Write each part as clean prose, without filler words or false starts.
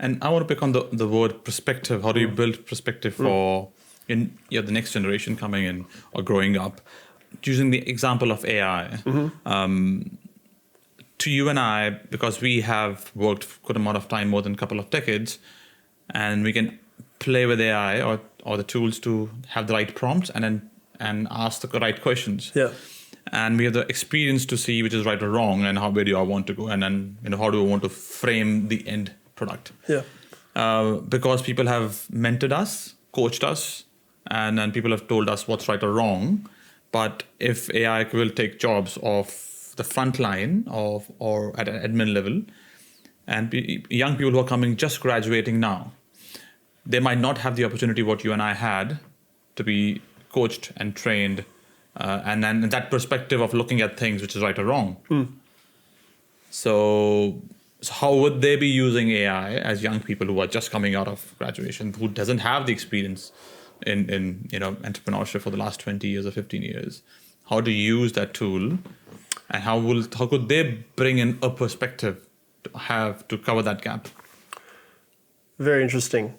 And I want to pick on the word perspective. How do you build perspective for the next generation coming in or growing up? Using the example of AI, to you and I, because we have worked a good amount of time, more than a couple of decades, and we can play with AI or the tools to have the right prompts and ask the right questions. Yeah. And we have the experience to see which is right or wrong and where do I want to go, and then how do I want to frame the end product. Yeah. Because people have mentored us, coached us, and then people have told us what's right or wrong. But if AI will take jobs of the front line or at an admin level, and young people who are coming just graduating now, they might not have the opportunity what you and I had to be coached and trained, and then that perspective of looking at things which is right or wrong. So how would they be using AI as young people who are just coming out of graduation, who doesn't have the experience in entrepreneurship for the last 20 years or 15 years? How to use that tool, and how could they bring in a perspective to cover that gap? Very interesting.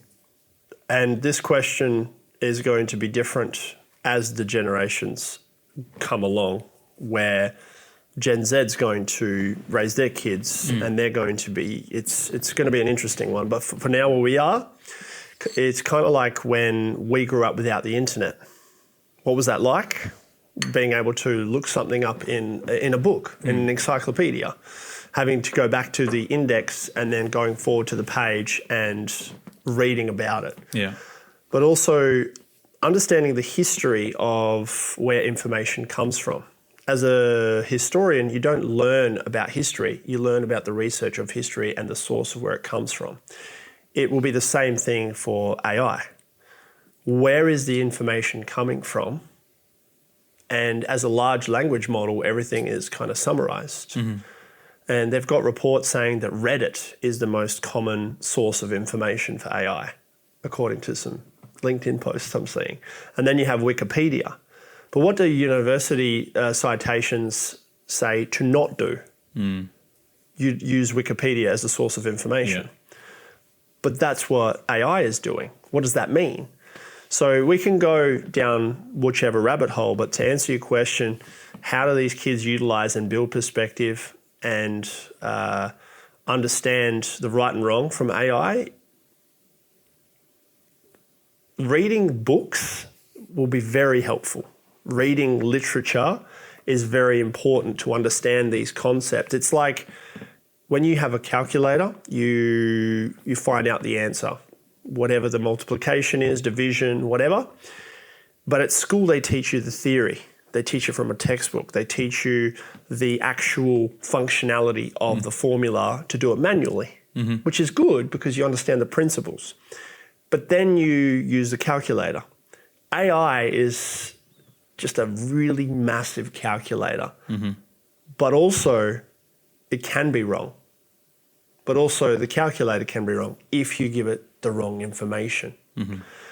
And this question is going to be different as the generations come along, where Gen Z's going to raise their kids and they're going to be, it's going to be an interesting one. But for now, where we are, it's kind of like when we grew up without the internet. What was that like? Being able to look something up in a book, in an encyclopedia, having to go back to the index and then going forward to the page and reading about it. Yeah. But also understanding the history of where information comes from. As a historian, you don't learn about history, you learn about the research of history and the source of where it comes from. It will be the same thing for AI. Where is the information coming from? And as a large language model, everything is kind of summarized. And they've got reports saying that Reddit is the most common source of information for AI, according to some LinkedIn posts I'm seeing. And then you have Wikipedia. But what do university citations say to not do? You use Wikipedia as a source of information. Yeah. But that's what AI is doing. What does that mean? So we can go down whichever rabbit hole, but to answer your question, how do these kids utilize and build perspective and understand the right and wrong from AI? Reading books will be very helpful. Reading literature is very important to understand these concepts. It's like when you have a calculator, you find out the answer, whatever the multiplication is, division, whatever. But at school, they teach you the theory. They teach you from a textbook. They teach you the actual functionality of the formula to do it manually, which is good because you understand the principles. But then you use the calculator. AI is just a really massive calculator, but also it can be wrong. But also the calculator can be wrong if you give it the wrong information.